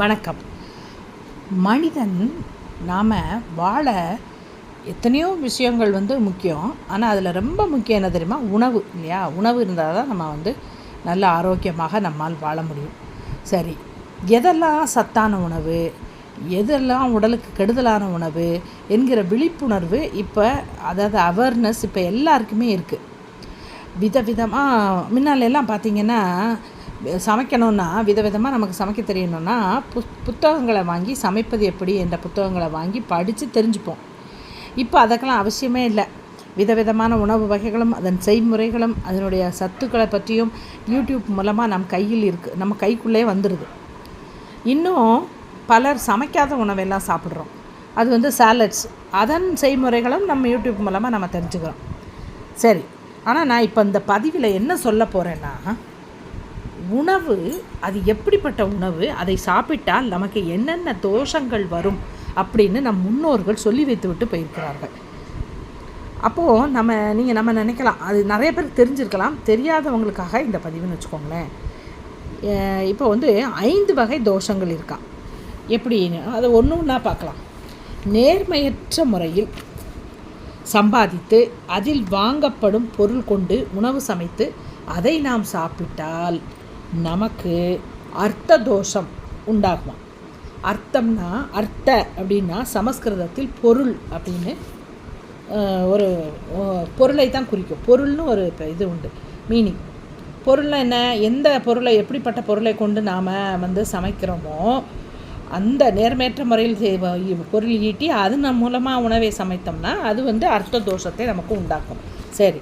வணக்கம். மனிதன் நாம் வாழ எத்தனையோ விஷயங்கள் முக்கியம். ஆனால் அதில் ரொம்ப முக்கியம் என்ன தெரியுமா? உணவு இல்லையா? உணவு இருந்தால் தான் நம்ம நல்ல ஆரோக்கியமாக நம்மால் வாழ முடியும். சரி, எதெல்லாம் சத்தான உணவு, எதெல்லாம் உடலுக்கு கெடுதலான உணவு என்கிற விழிப்புணர்வு இப்போ, அதாவது அவேர்னஸ் இப்போ எல்லாருக்குமே இருக்குது. விதவிதமாக முன்னாலெல்லாம் பார்த்திங்கன்னா, சமைக்கணுன்னா விதவிதமாக நமக்கு சமைக்க தெரியணுன்னா புத்தகங்களை வாங்கி சமைப்பது எப்படி என்ற புத்தகங்களை வாங்கி படித்து தெரிஞ்சுப்போம். இப்போ அதுக்கெல்லாம் அவசியமே இல்லை. விதவிதமான உணவு வகைகளும் அதன் செய்முறைகளும் அதனுடைய சத்துக்களை பற்றியும் யூடியூப் மூலமாக நம்ம கைக்குள்ளே வந்துடுது. இன்னும் பலர் சமைக்காத உணவெல்லாம் சாப்பிட்றோம். அது சாலட்ஸ், அதன் செய்முறைகளும் நம்ம யூடியூப் மூலமாக நம்ம தெரிஞ்சுக்கிறோம். சரி, ஆனால் நான் இப்போ இந்த பதிவில் என்ன சொல்ல போகிறேன்னா, உணவு அது எப்படிப்பட்ட உணவு, அதை சாப்பிட்டால் நமக்கு என்னென்ன தோஷங்கள் வரும் அப்படின்னு நம் முன்னோர்கள் சொல்லி வைத்து விட்டு போயிருக்கிறார்கள். அப்போது நம்ம நினைக்கலாம், அது நிறைய பேருக்கு தெரிஞ்சிருக்கலாம், தெரியாதவங்களுக்காக இந்த பதிவுன்னு வச்சுக்கோங்களேன். இப்போ 5 வகை தோஷங்கள் இருக்கான். எப்படின்னு அதை ஒன்று ஒன்றா பார்க்கலாம். நேர்மையற்ற முறையில் சம்பாதித்து அதில் வாங்கப்படும் பொருள் கொண்டு உணவு சமைத்து அதை நாம் சாப்பிட்டால் நமக்கு அர்த்த தோஷம் உண்டாகுமா. அர்த்தம்னா, அப்படின்னா சமஸ்கிருதத்தில் பொருள் அப்படின்னு ஒரு பொருளை தான் குறிக்கும். பொருள்னு ஒரு இது உண்டு, மீனிங். பொருள்னா என்ன? எந்த பொருளை, எப்படிப்பட்ட பொருளை கொண்டு நாம் சமைக்கிறோமோ அந்த நேர்மையற்ற முறையில் பொருள் ஈட்டி அது மூலமாக உணவை சமைத்தோம்னா அது அர்த்த தோஷத்தை நமக்கு உண்டாக்கும். சரி,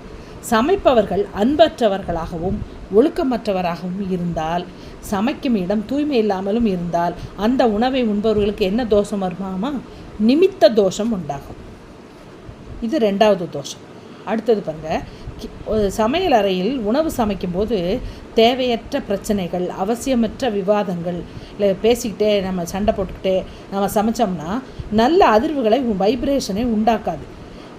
சமைப்பவர்கள் அன்பற்றவர்களாகவும் ஒழுக்கமற்றவராகவும் இருந்தால், சமைக்கும் இடம் தூய்மை இல்லாமலும் இருந்தால் அந்த உணவை உண்பவர்களுக்கு என்ன தோஷம் வருமாமா? நிமித்த தோஷம் உண்டாகும். இது 2வது தோஷம். அடுத்தது பாருங்கள், சமையல் அறையில் உணவு சமைக்கும்போது தேவையற்ற பிரச்சனைகள், அவசியமற்ற விவாதங்கள், இல்லை பேசிக்கிட்டே நம்ம சண்டை போட்டுக்கிட்டே நம்ம சமைச்சோம்னா நல்ல அதிர்வுகளை, வைப்ரேஷனை உண்டாக்காது.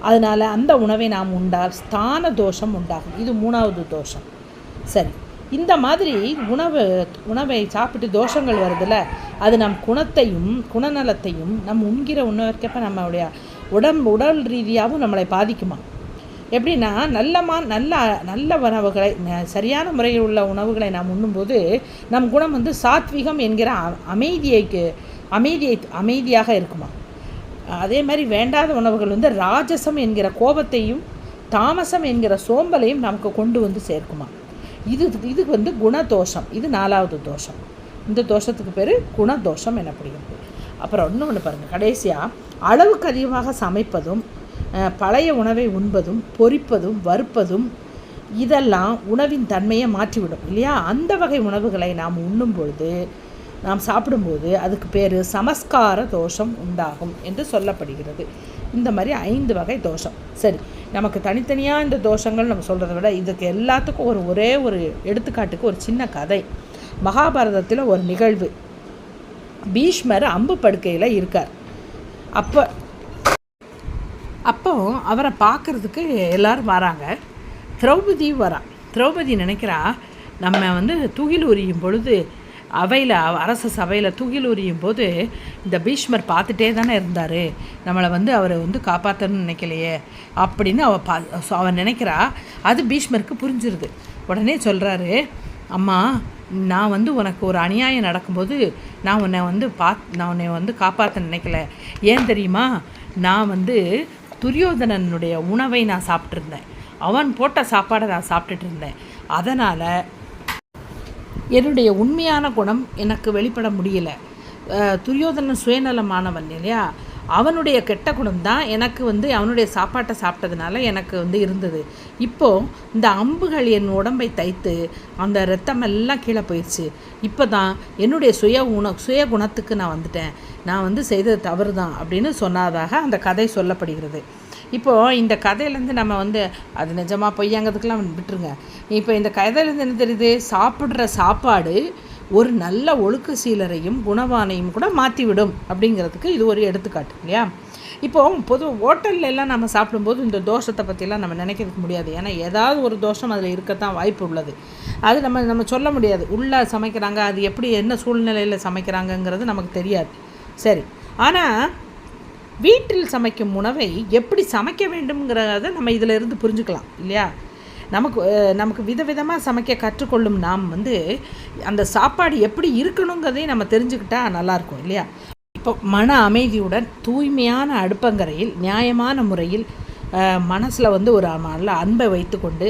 அதனால் அந்த உணவை நாம் உண்டால் ஸ்தான தோஷம் உண்டாகும். இது 3வது தோஷம். சரி, இந்த மாதிரி உணவை சாப்பிட்டு தோஷங்கள் வருதில்ல, அது நம் குணநலத்தையும் நம் உண்கிற உணவிற்கப்ப நம்மளுடைய உடல் ரீதியாகவும் நம்மளை பாதிக்குமா. எப்படின்னா, நல்ல உணவுகளை, சரியான முறையில் உள்ள உணவுகளை நாம் உண்ணும்போது நம் குணம் சாத்விகம் என்கிற அமைதியாக இருக்குமா. அதே மாதிரி வேண்டாத உணவுகள் ராஜசம் என்கிற கோபத்தையும் தாமசம் என்கிற சோம்பலையும் நமக்கு கொண்டு சேர்க்குமா. இது குணதோஷம். இது 4வது தோஷம். இந்த தோஷத்துக்கு பேர் குணதோஷம் எனப்படுகிறது. அப்புறம் இன்னொன்று பாருங்கள், கடைசியாக அளவுக்கு அதிகமாக சமைப்பதும் பழைய உணவை உண்பதும் பொரிப்பதும் வறுப்பதும் இதெல்லாம் உணவின் தன்மையை மாற்றிவிடும் இல்லையா. அந்த வகை உணவுகளை நாம் நாம் சாப்பிடும்போது அதுக்கு பேர் சமஸ்கார தோஷம் உண்டாகும் என்று சொல்லப்படுகிறது. இந்த மாதிரி 5 வகை தோஷம். சரி, நமக்கு தனித்தனியாக இந்த தோஷங்கள் நம்ம சொல்கிறத விட இதுக்கு எல்லாத்துக்கும் ஒரே ஒரு எடுத்துக்காட்டுக்கு ஒரு சின்ன கதை. மகாபாரதத்தில் ஒரு நிகழ்வு. பீஷ்மர் அம்பு படுக்கையில் இருக்கார். அப்போ அவரை பார்க்குறதுக்கு எல்லோரும் வராங்க. திரௌபதி வரா. திரௌபதி நினைக்கிறா, நம்ம துகில் உரியும் பொழுது அரச சபையில் துகில் உரியும் போது இந்த பீஷ்மர் பார்த்துட்டே தானே இருந்தார், நம்மளை அவர் காப்பாற்றணும்னு நினைக்கலையே அப்படின்னு அவன் நினைக்கிறா. அது பீஷ்மருக்கு புரிஞ்சிருது. உடனே சொல்கிறாரு, அம்மா, நான் உனக்கு ஒரு அநியாயம் நடக்கும்போது நான் உன்னை காப்பாற்ற நினைக்கல. ஏன் தெரியுமா? நான் துரியோதனனுடைய உணவை நான் சாப்பிட்ருந்தேன், அவன் போட்ட சாப்பாடை நான் சாப்பிட்டுட்டு இருந்தேன். அதனால் என்னுடைய உண்மையான குணம் எனக்கு வெளிப்பட முடியலை. துரியோதனன் சுயநலமானவன் இல்லையா, அவனுடைய கெட்ட குணம் தான் எனக்கு அவனுடைய சாப்பாட்டை சாப்பிட்டதுனால எனக்கு இருந்தது. இப்போது இந்த அம்புகள் என் உடம்பை தைத்து அந்த இரத்தமெல்லாம் கீழே போயிடுச்சு. இப்போ தான் என்னுடைய சுய குணத்துக்கு நான் வந்துட்டேன். நான் செய்தது தவறு தான் அப்படின்னு சொன்னதாக அந்த கதை சொல்லப்படுகிறது. இப்போது இந்த கதையிலேருந்து நம்ம அது நிஜமாக பொய்யாங்கிறதுக்கெலாம் விட்டுருங்க. இப்போ இந்த கதையிலேருந்து என்ன தெரியுது? சாப்பிட்ற சாப்பாடு ஒரு நல்ல ஒழுக்க சீலரையும் குணவானையும் கூட மாற்றிவிடும் அப்படிங்கிறதுக்கு இது ஒரு எடுத்துக்காட்டு இல்லையா. இப்போ பொது ஹோட்டல்ல எல்லாம் நம்ம சாப்பிடும்போது இந்த தோஷத்தை பற்றிலாம் நம்ம நினைக்கிறதுக்கு முடியாது. ஏன்னா ஏதாவது ஒரு தோஷம் அதில் இருக்கத்தான் வாய்ப்பு உள்ளது. அது நம்ம சொல்ல முடியாது. உள்ளே சமைக்கிறாங்க, அது எப்படி என்ன சூழ்நிலையில் சமைக்கிறாங்கங்கிறது நமக்கு தெரியாது. சரி, ஆனால் வீட்டில் சமைக்கும் உணவை எப்படி சமைக்க வேண்டும்ங்கிறத நம்ம இதில் இருந்து புரிஞ்சுக்கலாம் இல்லையா? நமக்கு விதவிதமாக சமைக்க கற்றுக்கொள்ளும் நாம் அந்த சாப்பாடு எப்படி இருக்கணுங்கிறதையும் நம்ம தெரிஞ்சுக்கிட்டால் நல்லாயிருக்கும் இல்லையா? இப்போ மன அமைதியுடன் தூய்மையான அடுப்பங்கரையில் நியாயமான முறையில் மனசில் ஒரு நல்ல அன்பை வைத்து கொண்டு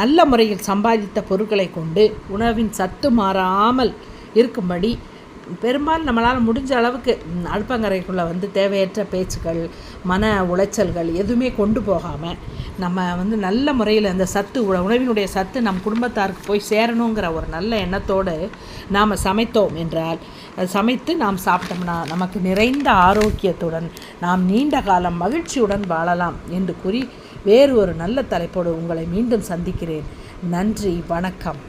நல்ல முறையில் சம்பாதித்த பொருட்களை கொண்டு உணவின் சத்து மாறாமல் இருக்கும்படி பெரும்பாலும் நம்மளால் முடிஞ்ச அளவுக்கு அடுப்பங்கரைக்குள்ளே தேவையற்ற பேச்சுக்கள், மன உளைச்சல்கள் எதுவுமே கொண்டு போகாமல் நம்ம நல்ல முறையில் அந்த உணவினுடைய சத்து நம் குடும்பத்தாருக்கு போய் சேரணுங்கிற ஒரு நல்ல எண்ணத்தோடு நாம் சமைத்தோம் என்றால், சமைத்து நாம் சாப்பிட்டோம்னா நமக்கு நிறைந்த ஆரோக்கியத்துடன் நாம் நீண்ட காலம் மகிழ்ச்சியுடன் வாழலாம் என்று கூறி வேறு ஒரு நல்ல தலைப்போடு உங்களை மீண்டும் சந்திக்கிறேன். நன்றி, வணக்கம்.